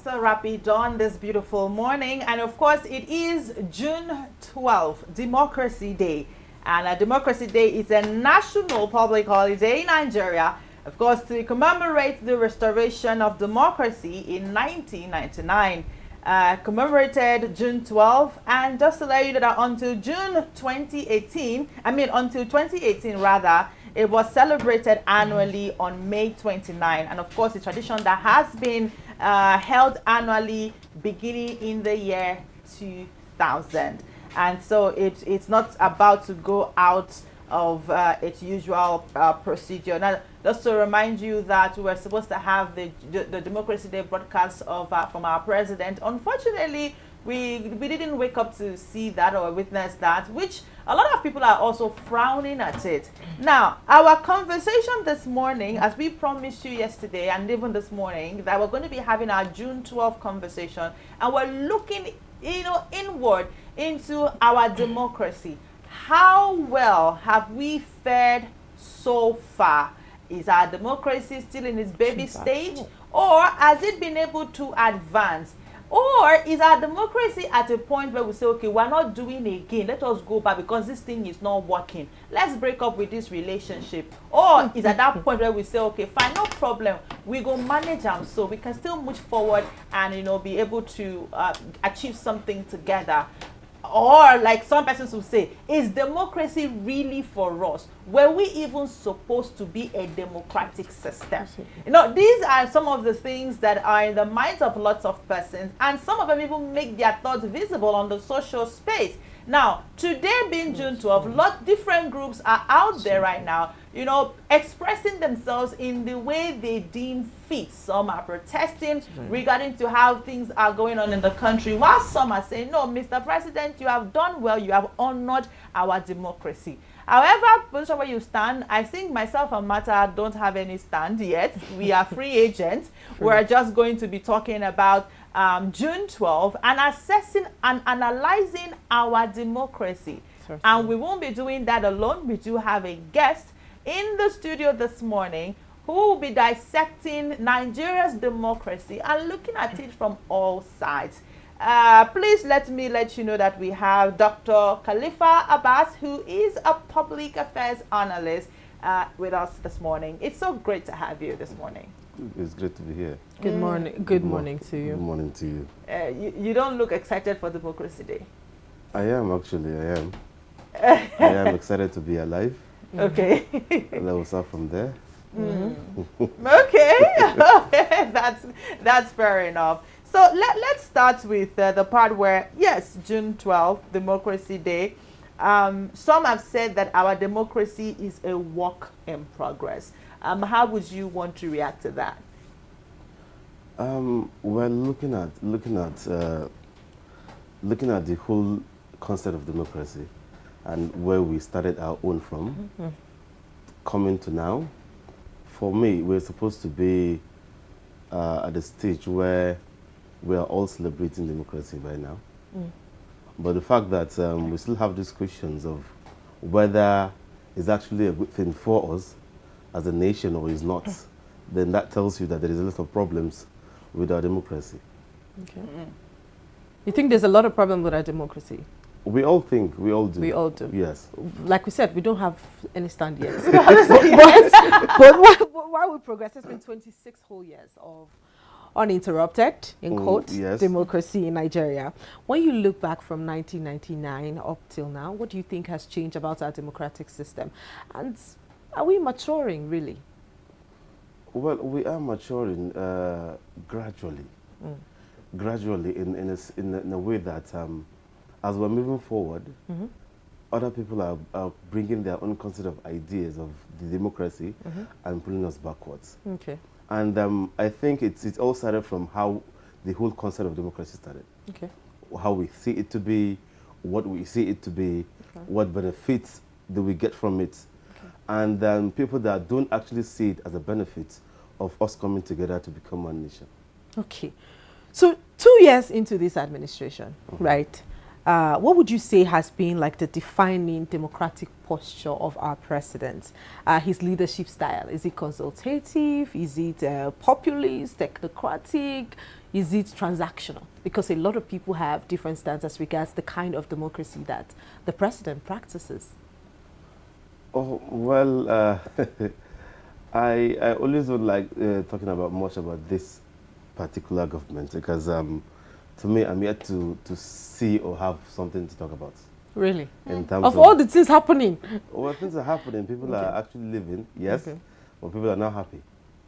so rapid on this beautiful morning. And of course, it is June 12th, Democracy Day. And Democracy Day is a national public holiday in Nigeria, of course, to commemorate the restoration of democracy in 1999. Commemorated June 12th, and just to let you know that until 2018, it was celebrated annually on May 29. And of course, a tradition that has been held annually beginning in the year 2000. And so it's not about to go out of its usual procedure. Now, just to remind you that we were supposed to have the Democracy Day broadcast of from our president. Unfortunately, we didn't wake up to see that or witness that, which a lot of people are also frowning at it. Now, our conversation this morning, as we promised you yesterday and even this morning, that we're going to be having our June 12th conversation, and we're looking, inward into our democracy. How well have we fared so far? Is our democracy still in its baby stage, or has it been able to advance? Or is our democracy at a point where we say, okay, we're not doing it again, let us go back because this thing is not working, let's break up with this relationship? Or is at that point where we say, okay, fine, no problem, we go manage them so we can still move forward and be able to achieve something together? Or like some persons will say, is democracy really for us? Were we even supposed to be a democratic system? These are some of the things that are in the minds of lots of persons, and some of them even make their thoughts visible on the social space. Now, today being June 12th, different groups are out there right now, expressing themselves in the way they deem fit. Some are protesting regarding to how things are going on in the country, while some are saying, no, Mr. President, you have done well, you have honored our democracy. However, position where you stand, I think myself and Martha don't have any stand yet. We are free agents. We're just going to be talking about June 12th and assessing and analyzing our democracy. Certainly. And we won't be doing that alone. We do have a guest in the studio this morning who will be dissecting Nigeria's democracy and looking at it from all sides. Please let me let you know that we have Dr. Khalifa Abbas, who is a public affairs analyst, with us this morning. It's so great to have you this morning. It's great to be here. Good morning. Good morning to you. Good morning to you. You don't look excited for Democracy Day. I am actually. I am. I am excited to be alive. Okay. And I will start from there. Okay. That's fair enough. So let's start with the part where, yes, June 12th, Democracy Day. Some have said that our democracy is a work in progress. How would you want to react to that? Well, looking at the whole concept of democracy and where we started our own from, coming to now, for me, we're supposed to be at the stage where we are all celebrating democracy by now. But the fact that we still have these questions of whether it's actually a good thing for us as a nation or is not, then that tells you that there is a lot of problems with our democracy. Okay. You think there's a lot of problems with our democracy? We all think, we all do. We all do. Yes. Like we said, we don't have any stand yet. but while we progress, it's been 26 whole years of uninterrupted, in quotes, democracy in Nigeria. When you look back from 1999 up till now, what do you think has changed about our democratic system? And are we maturing, really? Well, we are maturing gradually. Gradually in a way that as we're moving forward, other people are bringing their own concept of ideas of the democracy and pulling us backwards. Okay. And I think it all started from how the whole concept of democracy started. Okay. How we see it to be, what we see it to be, what benefits do we get from it. And people that don't actually see it as a benefit of us coming together to become one nation. Okay. So 2 years into this administration, right, what would you say has been like the defining democratic posture of our president? His leadership style, is it consultative? Is it populist, technocratic? is it transactional? Because a lot of people have different stances as regards the kind of democracy that the president practices. Oh, well, I always don't like talking about much about this particular government because to me, I'm yet to see or have something to talk about. Really? In terms of all the things happening? Well, things are happening. People are actually living, yes, but people are not happy.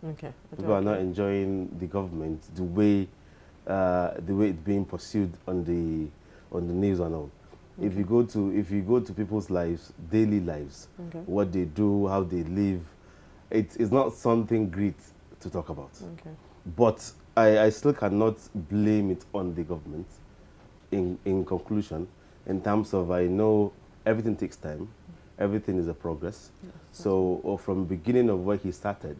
Okay. People are not enjoying the government the way it's being pursued on the news and all. If you go to people's lives, daily lives, what they do, how they live, it's not something great to talk about. But I still cannot blame it on the government. In conclusion, in terms of, I know everything takes time, everything is a progress. Yes, so from the beginning of where he started,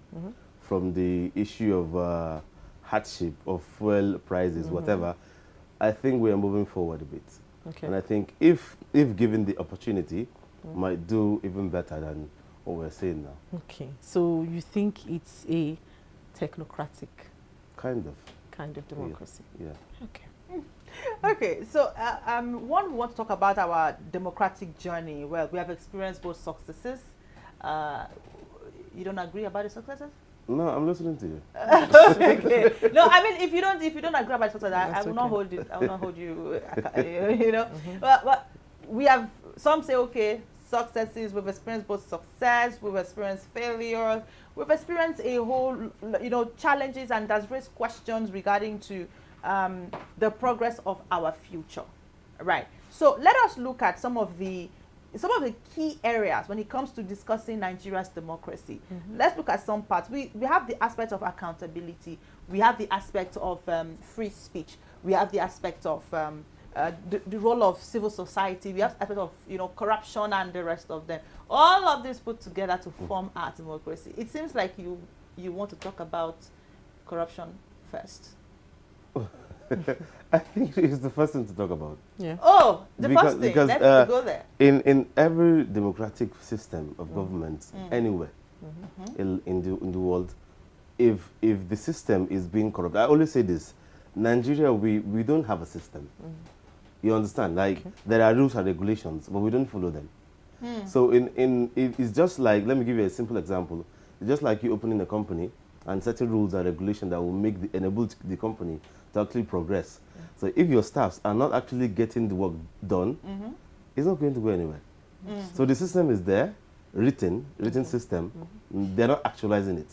from the issue of hardship, of fuel prices, whatever, I think we are moving forward a bit. And I think if given the opportunity, might do even better than what we're saying now. Okay, so you think it's a technocratic kind of democracy? Yeah. Okay. Okay, so one, we want to talk about our democratic journey. Well, we have experienced both successes. You don't agree about the successes? No, I'm listening to you. Okay. No, I mean, if you don't agree about the success, I will not hold it. I will not hold you. You know, but we have, some say, okay, successes. We've experienced both success. We've experienced failure. We've experienced a whole, challenges, and that's raised questions regarding to the progress of our future, right? So let us look at some of the key areas when it comes to discussing Nigeria's democracy. Let's look at some parts. We have the aspect of accountability. We have the aspect of free speech. We have the aspect of the role of civil society. We have the aspect of corruption and the rest of them. All of this put together to form our democracy. It seems like you want to talk about corruption first. I think it's the first thing to talk about. Yeah. Oh, first thing. Let's go there. In every democratic system of government, anywhere in the world, if the system is being corrupt, I always say this: Nigeria, we don't have a system. You understand? Like there are rules and regulations, but we don't follow them. So it's just like, let me give you a simple example. It's just like you opening a company and certain rules and regulations that will enable the company to actually progress. So if your staffs are not actually getting the work done, it's not going to go anywhere. So the system is there, written system, they're not actualizing it.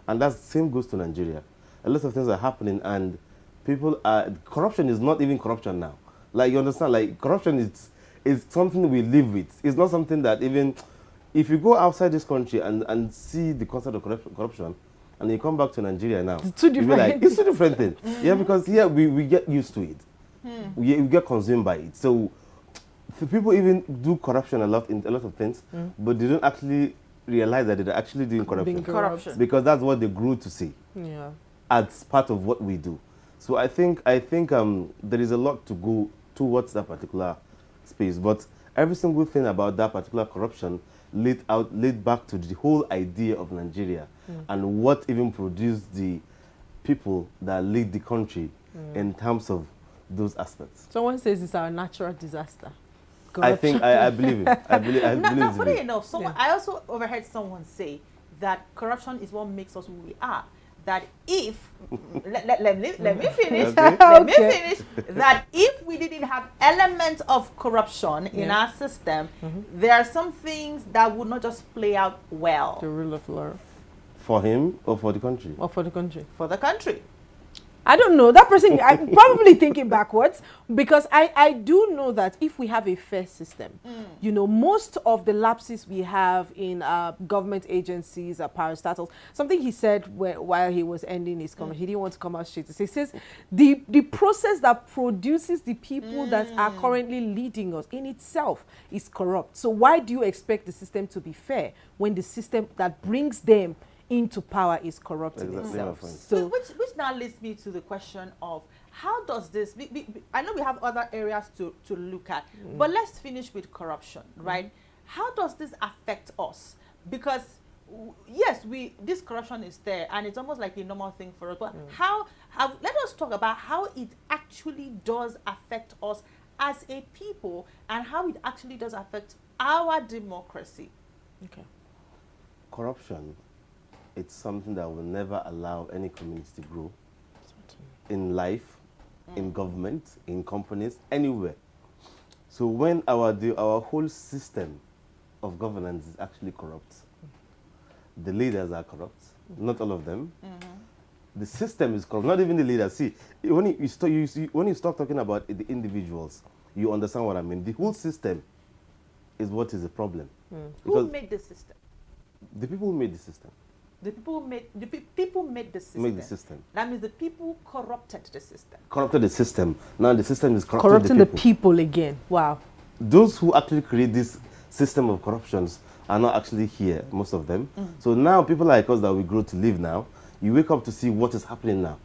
And that same goes to Nigeria. A lot of things are happening, and corruption is not even corruption now. Like, you understand, like corruption is something we live with. It's not something that even, if you go outside this country and see the concept of corruption, and you come back to Nigeria now, it's two different. Like, it's two different things. Yeah, because here we get used to it. We get consumed by it. So people even do corruption a lot in a lot of things, but they don't actually realize that they're actually doing corruption. Because that's what they grew to see. Yeah. As part of what we do. So I think there is a lot to go towards that particular space. But every single thing about that particular corruption lead back to the whole idea of Nigeria and what even produced the people that lead the country in terms of those aspects. Someone says it's our natural disaster. Corruption. I believe it. I believe now, funny enough, I also overheard someone say that corruption is what makes us who we are. That if let me finish. Let me finish. That if we didn't have elements of corruption in our system, there are some things that would not just play out well. The rule of law. For him or for the country? Or for the country. For the country. I don't know. That person, I'm probably thinking backwards, because I do know that if we have a fair system, most of the lapses we have in government agencies, parastatals, something he said while he was ending his comment, he didn't want to come out straight. He says, the process that produces the people that are currently leading us in itself is corrupt. So why do you expect the system to be fair when the system that brings them into power is corrupt in itself? So, which now leads me to the question of how does this, I know we have other areas to look at, but let's finish with corruption, right? How does this affect us? Because yes, this corruption is there, and it's almost like a normal thing for us, but how let us talk about how it actually does affect us as a people and how it actually does affect our democracy. Okay. Corruption, it's something that will never allow any community to grow in life, in government, in companies, anywhere. So when our whole system of governance is actually corrupt, the leaders are corrupt, not all of them. The system is corrupt, not even the leaders. See, when you start talking about the individuals, you understand what I mean. The whole system is what is the problem. Who made the system? The people who made the system. The people made the system. Made the system. That means the people corrupted the system. Corrupted the system. Now the system is corrupting the people again. Wow. Those who actually create this system of corruptions are not actually here, most of them. So now people like us that we grow to live now, you wake up to see what is happening now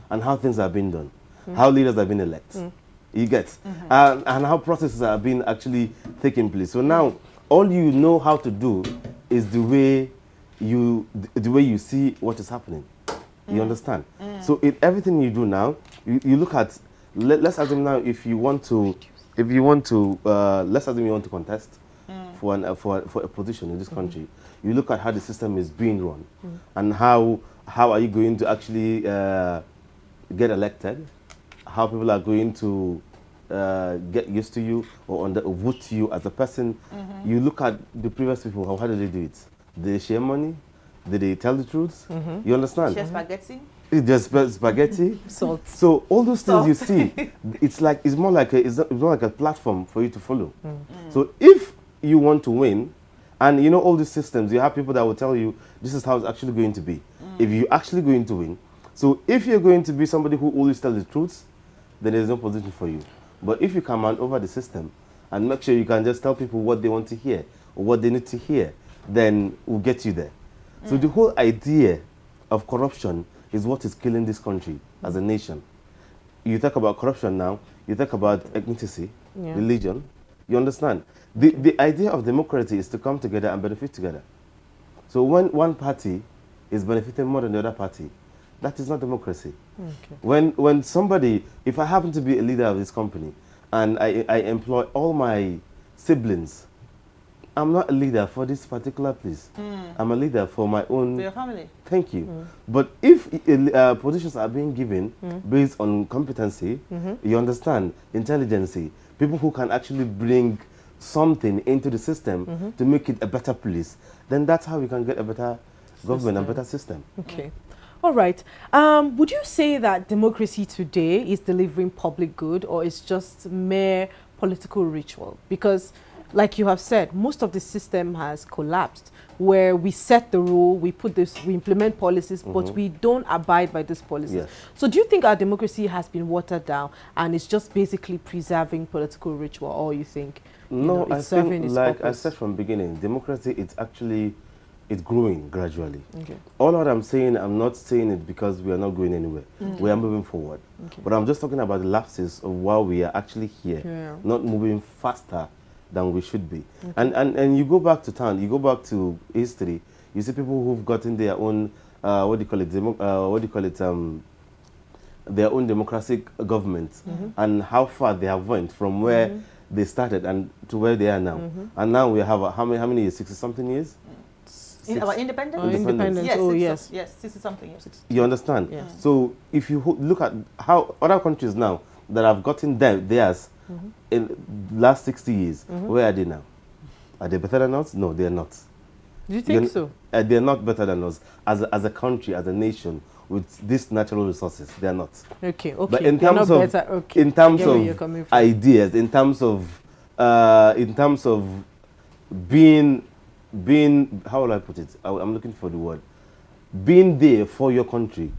and how things are being done, how leaders are being elected. You get, and how processes are being actually taking place. So now all you know how to do is the way you see what is happening. You understand? So in everything you do now, you look at, let's assume now if you want to, let's assume you want to contest for a position in this country, you look at how the system is being run and how are you going to actually get elected, how people are going to get used to you or vote to you as a person. You look at the previous people, how did they do it? Did they share money? Did they tell the truth? You understand? Share spaghetti? It's just spaghetti. Salt. So all those things you see, it's more like a platform for you to follow. So if you want to win, and you know all these systems, you have people that will tell you this is how it's actually going to be. If you're actually going to win, so if you're going to be somebody who always tells the truth, then there's no position for you. But if you command over the system and make sure you can just tell people what they want to hear or what they need to hear, then we'll get you there. So the whole idea of corruption is what is killing this country as a nation. You talk about corruption now, you talk about ethnicity, religion, you understand? The idea of democracy is to come together and benefit together. So when one party is benefiting more than the other party, that is not democracy. When somebody, if I happen to be a leader of this company and I employ all my siblings, I'm not a leader for this particular place. I'm a leader for my own... For your family. Thank you. But if positions are being given based on competency, you understand, intelligence, people who can actually bring something into the system to make it a better place, then that's how we can get a better government and better system. Okay. All right. Would you say that democracy today is delivering public good, or is just mere political ritual? Because, like you have said, most of the system has collapsed, where we set the rule, we implement policies, but we don't abide by these policies. Yes. So do you think our democracy has been watered down and it's just basically preserving political ritual, or you think no, it's serving its like purpose? I said from the beginning, democracy, it's growing gradually. Okay. All what I'm saying, I'm not saying it because we are not going anywhere. We are moving forward. Okay. But I'm just talking about the lapses of why we are actually here, not moving faster than we should be. And you go back to town, you go back to history, you see people who've gotten their own, their own democratic government, and how far they have went from where they started and to where they are now. And now we have how many years? 60-something years? Our independence? Independence. Yes, yes, 60-something years. You understand? Yes. So if you look at how other countries now that have gotten theirs in the last 60 years, where are they now? Are they better than us? No, they are not. Do you think so? They are not better than us as a country, as a nation, with these natural resources. They are not. Okay, okay. But in terms of ideas, in terms of being, how will I put it? I'm looking for the word. Being there for your country,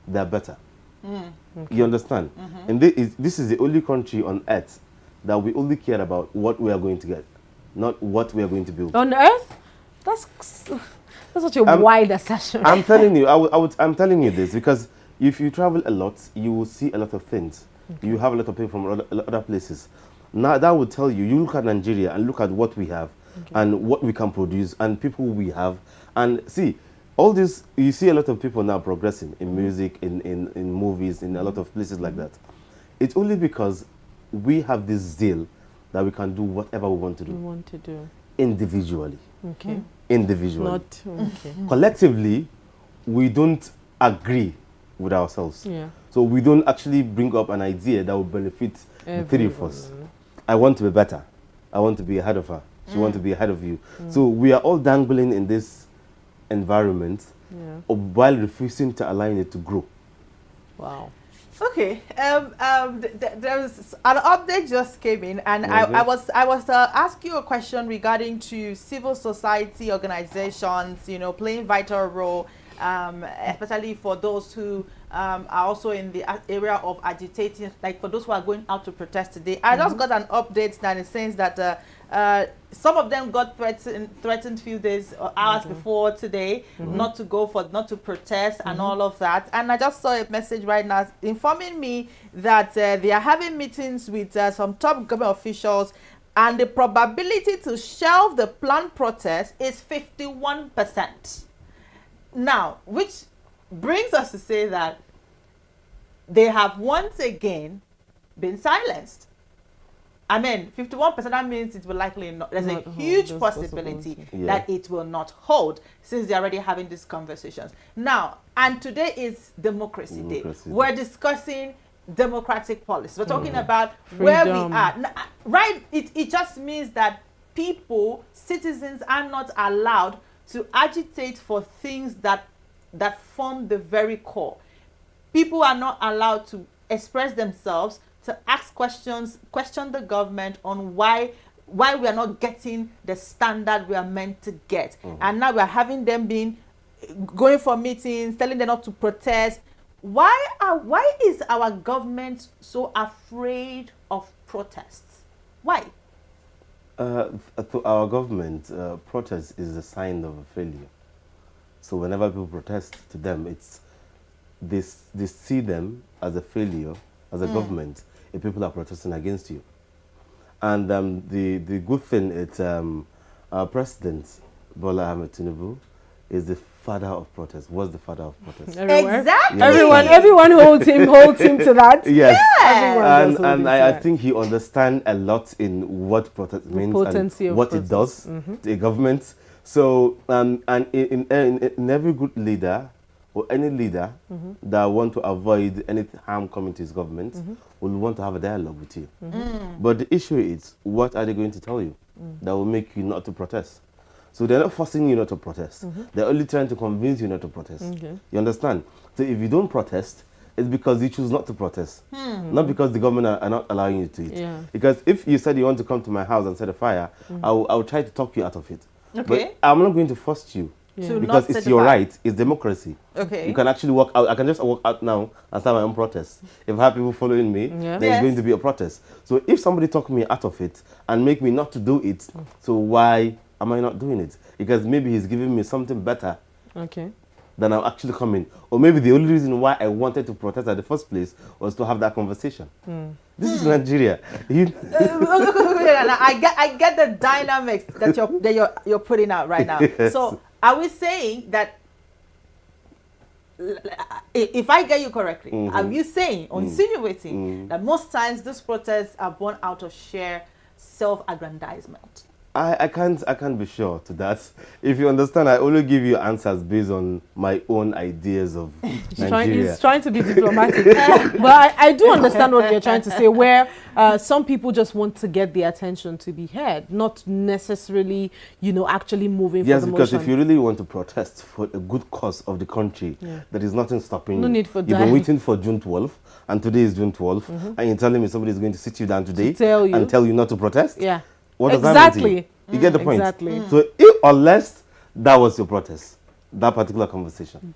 they're better. Okay. You understand? And this is the only country on earth that we only care about what we are going to get, not what we are going to build. On earth? That's such a wide assertion. I'm telling you, I'm telling you this because if you travel a lot, you will see a lot of things. You have a lot of people from other places. Now that will tell you, you look at Nigeria and look at what we have and what we can produce and people we have. And see, all this, you see a lot of people now progressing in music, in movies, in a lot of places like that. It's only because we have this zeal that we can do whatever we want to do. Individually. Okay. Individually. Not, okay. Collectively, we don't agree with ourselves. Yeah. So we don't actually bring up an idea that will benefit the three of us. I want to be better. I want to be ahead of her. She wants to be ahead of you. So we are all dangling in this environment while refusing to allow it to grow. Wow. Okay. There was an update just came in, and I was asking you a question regarding to civil society organizations, you know, playing vital role, especially for those who are also in the area of agitating, like for those who are going out to protest today. I just got an update that it says that some of them got threatened few days or hours before today not to protest and all of that. And I just saw a message right now informing me that they are having meetings with some top government officials, and the probability to shelve the planned protest is 51%. Now, which brings us to say that they have once again been silenced. I mean, 51%, that means it will likely not. There's a huge possibility that it will not hold, since they're already having these conversations. Now, and today is Democracy Day. We're discussing democratic policy. We're talking about where we are. Right? It just means that people, citizens, are not allowed to agitate for things that form the very core. People are not allowed to express themselves, to ask questions, question the government on why we are not getting the standard we are meant to get. And now we are having them going for meetings, telling them not to protest. Why is our government so afraid of protests? Why? To our government, protest is a sign of a failure. So whenever people protest to them, it's they see them as a failure, as a government, if people are protesting against you. And the good thing is our president, Bola Ahmed Tinubu, is the father of protest. Was the father of protest. Exactly. Yes. Everyone holds him to that. Yes. Yeah. And I think he understands a lot in what protest means and what it does to a government. So and in every good leader or any leader that want to avoid any harm coming to his government will want to have a dialogue with you. But the issue is, what are they going to tell you that will make you not to protest? So they're not forcing you not to protest. They're only trying to convince you not to protest. You understand? So if you don't protest, it's because you choose not to protest. Not because the government are not allowing you to it. Yeah. Because if you said you want to come to my house and set a fire, I will try to talk you out of it. Okay. But I'm not going to force you. Because it's your right. It's democracy. Okay. You can actually walk out. I can just walk out now and start my own protest. If I have people following me, then it's going to be a protest. So if somebody talk me out of it and make me not to do it, so why am I not doing it? Because maybe he's giving me something better than I'm actually coming. Or maybe the only reason why I wanted to protest at the first place was to have that conversation. This is Nigeria. I get the dynamics that you're putting out right now. Yes. So are we saying that, if I get you correctly, are you saying or insinuating that most times these protests are born out of sheer self-aggrandizement? I can't be sure to that. If you understand, I only give you answers based on my own ideas of Nigeria. He's trying to be diplomatic. But I do understand what you're trying to say, where some people just want to get the attention to be heard, not necessarily, actually moving for the motion. Yes, because if you really want to protest for a good cause of the country, there is nothing stopping you. No need for You've been waiting for June 12th, and today is June 12th, and you're telling me somebody is going to sit you down today and tell you not to protest? Yeah. What does that mean to you? You get the point? Exactly. So unless that was your protest, that particular conversation.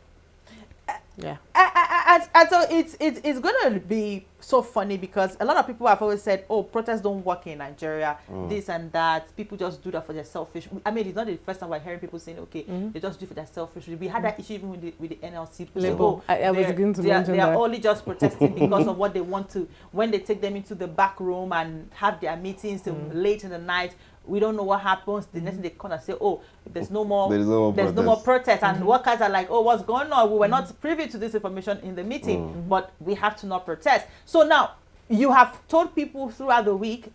Yeah. And so it's going to be so funny, because a lot of people have always said, oh, protests don't work in Nigeria, this and that. People just do that for their selfish. I mean, it's not the first time we're hearing people saying, okay, they just do it for their selfish. We had that issue even with the NLC. Label. I was going to mention they that. are only just protesting because of what they want to. When they take them into the back room and have their meetings till late in the night, we don't know what happens. The next thing they come and say, oh, there's no more protest. And workers are like, oh, what's going on? We were not privy to this information in the meeting, but we have to not protest. So now you have told people throughout the week,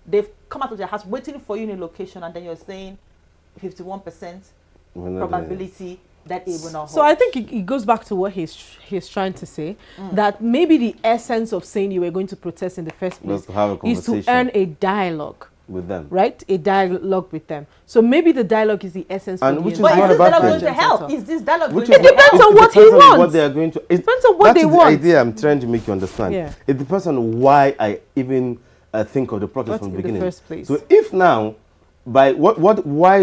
they've come out of their house waiting for you in a location, and then you're saying 51% probability that it will not hold. So I think it goes back to what he's trying to say, that maybe the essence of saying you were going to protest in the first place is to earn a dialogue with them, right? A dialogue with them. So maybe the dialogue is the essence. And which is but what is this about dialogue going to help? Is this dialogue going to help? It depends on what he wants. What they are going to. It depends on what they want. That's the idea I'm trying to make you understand. Yeah. It depends on why I even think of the protest from the beginning. In the first place. So if now, why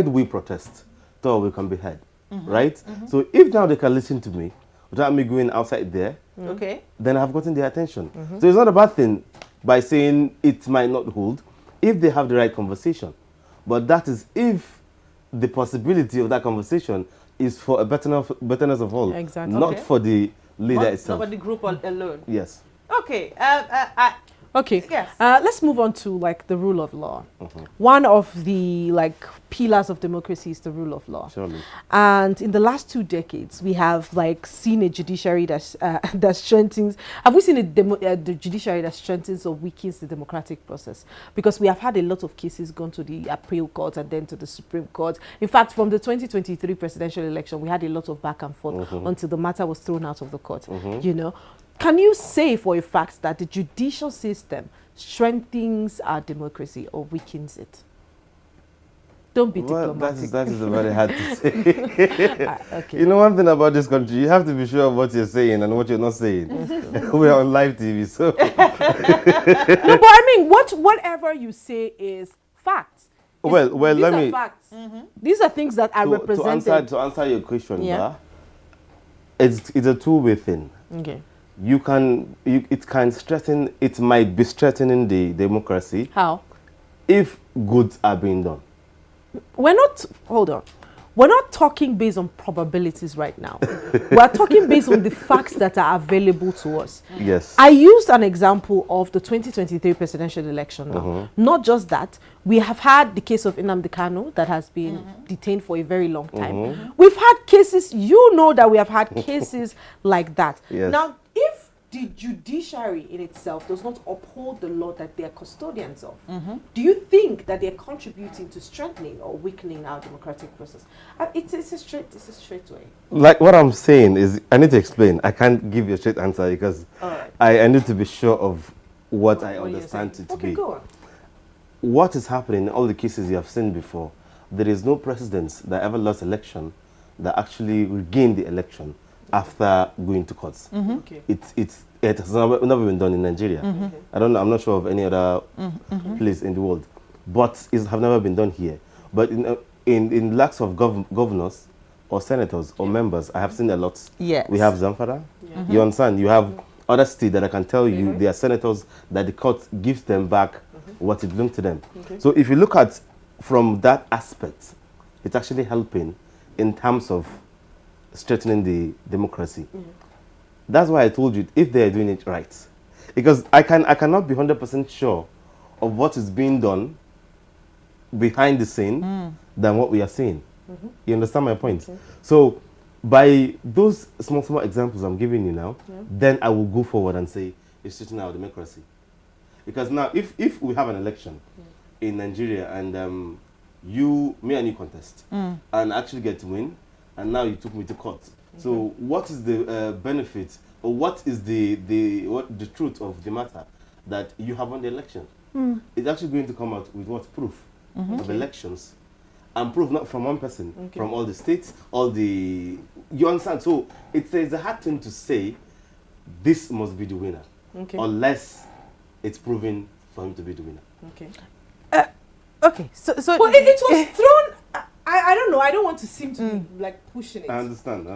do we protest? So we can be heard, right? So if now they can listen to me without me going outside there, okay, then I've gotten their attention. So it's not a bad thing by saying it might not hold if they have the right conversation. But that is if the possibility of that conversation is for a betterness of all, not for the leader itself. Not for the group alone. Yes. Okay. Okay. Yes. Let's move on to like the rule of law. One of the like pillars of democracy is the rule of law. Surely. And in the last 2 decades, we have like seen a judiciary that strengthens. Have we seen the judiciary that strengthens or weakens the democratic process? Because we have had a lot of cases gone to the appeal court and then to the Supreme Court. In fact, from the 2023 presidential election, we had a lot of back and forth until the matter was thrown out of the court. You know. Can you say for a fact that the judicial system strengthens our democracy or weakens it? Don't be diplomatic. That is very hard to say. Okay. You know one thing about this country, you have to be sure of what you're saying and what you're not saying. We're on live TV, so. No, but I mean, whatever you say is facts. Well, these are facts. These are things that are represented. To answer your question, it's a two-way thing. Okay. It might be strengthening the democracy. How? If goods are being done. Hold on. We're not talking based on probabilities right now. We're talking based on the facts that are available to us. Yes. I used an example of the 2023 presidential election now. Not just that, we have had the case of Nnamdi Kanu that has been detained for a very long time. We've had cases, that we have had cases like that. Yes. Now, if the judiciary in itself does not uphold the law that they are custodians of, do you think that they're contributing to strengthening or weakening our democratic process? It's a straight way. Like what I'm saying is, I need to explain. I can't give you a straight answer because I need to be sure of what I understand it to be. Go on. What is happening in all the cases you have seen before, there is no precedent that ever lost election that actually regained the election after going to courts. Okay. It has never been done in Nigeria. I'm not sure of any other place in the world, but it have never been done here. But in lacks of governors or senators or members, I have seen a lot. Yes. We have Zamfara. You understand? You have other states that I can tell you they are senators that the court gives them back what it belongs to them. So if you look at from that aspect, it's actually helping in terms of strengthening the democracy. That's why I told you if they are doing it right, because I cannot be 100% sure of what is being done behind the scene than what we are seeing. You understand my point? So by those small examples I'm giving you now, then I will go forward and say it's strengthening our democracy. Because now if we have an election in Nigeria and me and you contest and actually get to win, and now you took me to court. So what is the benefit, or what is the truth of the matter that you have won the election? It's actually going to come out with what? Proof of elections. And proof not from one person, from all the states, you understand? So it's a hard thing to say this must be the winner, unless it's proven for him to be the winner. Okay. So but it was thrown. I don't know. I don't want to seem to be like pushing it. I understand.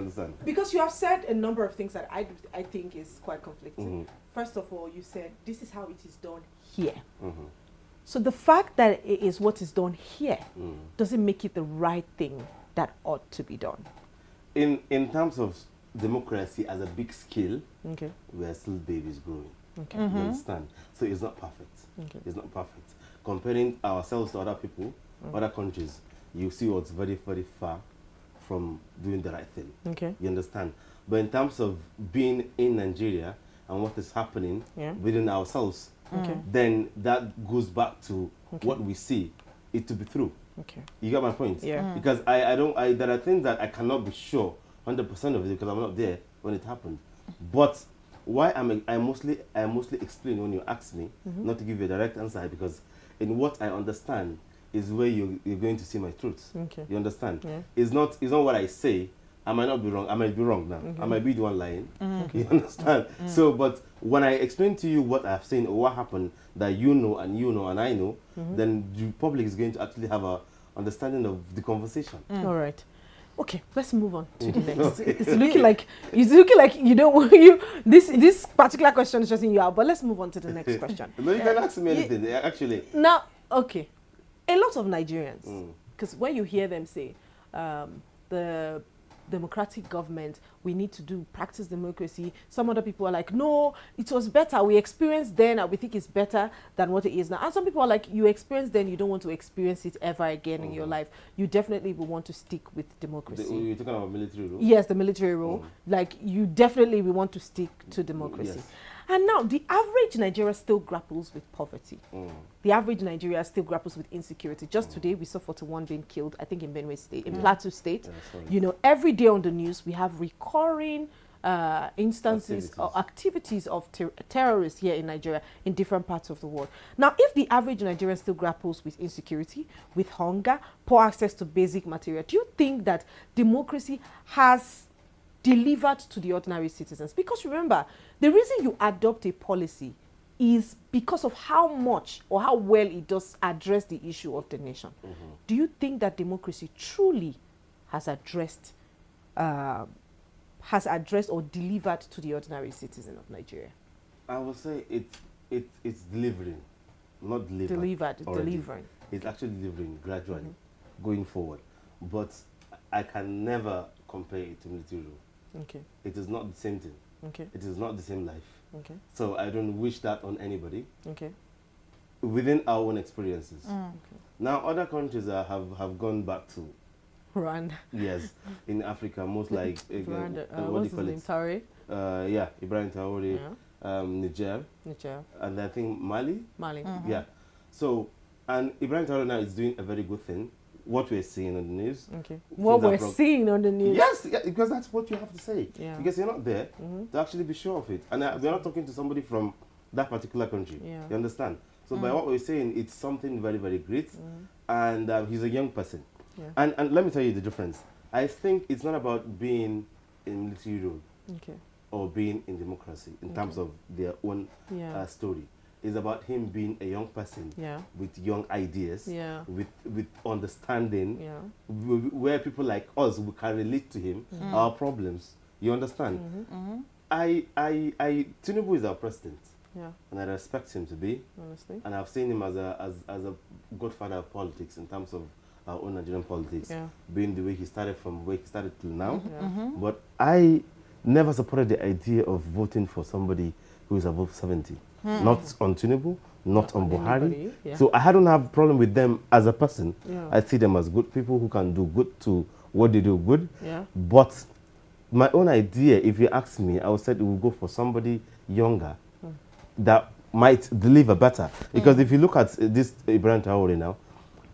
Because you have said a number of things that I think is quite conflicting. First of all, you said this is how it is done here. So the fact that it is what is done here doesn't make it the right thing that ought to be done. In terms of democracy as a big scale, we are still babies growing. You understand? So it's not perfect. It's not perfect. Comparing ourselves to other people, other countries, you see what's very, very far from doing the right thing. Okay. You understand? But in terms of being in Nigeria and what is happening within ourselves, then that goes back to what we see it to be true. Okay. You get my point? Yeah. Because there are things that I cannot be sure 100% of it because I'm not there when it happened. But why I mostly explain when you ask me, not to give you a direct answer, because in what I understand is where you're going to see my truth. Okay. You understand? Yeah. It's not what I say. I might not be wrong. I might be wrong now. I might be the one lying. You understand? So, but when I explain to you what I've seen or what happened that you know and I know, then the public is going to actually have a understanding of the conversation. All right. Okay, let's move on to the next. It's looking like you don't want this particular question is stressing you out, but let's move on to the next question. No, you can ask me anything, actually. Now, okay. A lot of Nigerians, because when you hear them say the democratic government, we need to practice democracy, some other people are like, no, it was better, we experienced then and we think it's better than what it is now. And some people are like, you experienced then, you don't want to experience it ever again in your life. You definitely will want to stick with democracy. You're talking about military rule? Yes, the military rule. Like, you definitely will want to stick to democracy. Yes. And now, the average Nigerian still grapples with poverty. The average Nigerian still grapples with insecurity. Just today, we saw 41 being killed, I think in Benue State, in Plateau State. Yeah, you know, every day on the news, we have recurring instances or activities of terrorists here in Nigeria, in different parts of the world. Now, if the average Nigerian still grapples with insecurity, with hunger, poor access to basic material, do you think that democracy has delivered to the ordinary citizens? Because remember, the reason you adopt a policy is because of how much or how well it does address the issue of the nation. Do you think that democracy truly has addressed or delivered to the ordinary citizen of Nigeria? I would say it's delivering, not delivered. Delivering. It's actually delivering gradually, going forward. But I can never compare it to military rule. Okay. It is not the same thing. Okay. It is not the same life. Okay. So I don't wish that on anybody. Okay. Within our own experiences. Okay. Now other countries have gone back to Rwanda. Yes, in Africa, most like Rwanda. What's his name? Traore? Yeah, Ibrahim Traore. Yeah. Niger. And I think Mali. Yeah. So, and Ibrahim Traore now is doing a very good thing. What we're seeing on the news. Okay. What we're seeing on the news. Yes, yeah, because that's what you have to say. Yeah. Because you're not there to actually be sure of it. And we're not talking to somebody from that particular country. Yeah. You understand? So by what we're saying, it's something very, very great. And he's a young person. Yeah. And let me tell you the difference. I think it's not about being in military rule or being in democracy in terms of their own story. It's about him being a young person with young ideas, with understanding, where people like us we can relate to him, our problems. You understand? Tinubu is our president, and I respect him to be. Honestly. And I've seen him as a godfather of politics in terms of our own Nigerian politics, being the way he started from where he started till now. But I never supported the idea of voting for somebody who is above 70. Not on Tinubu, not on Buhari. So I don't have a problem with them as a person. I see them as good people who can do good to what they do good. But my own idea, if you ask me, I would say it will go for somebody younger that might deliver better. Because if you look at this Ibrahim Traore now,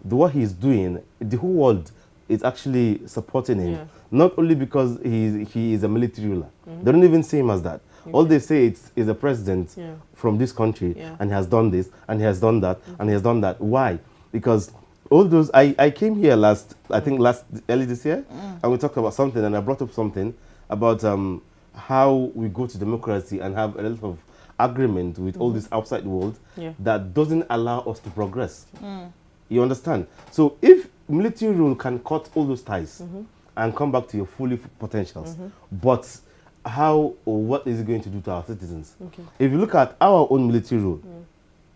what he's doing, the whole world is actually supporting him. Not only because he is a military ruler. They don't even see him as that. All they say is a president from this country, and he has done this, and he has done that, and he has done that. Why? Because all those, I came here early this year, and we talked about something, and I brought up something about how we go to democracy and have a lot of agreement with all this outside world that doesn't allow us to progress. You understand? So if military rule can cut all those ties and come back to your fully potentials, but how or what is it going to do to our citizens? If you look at our own military rule,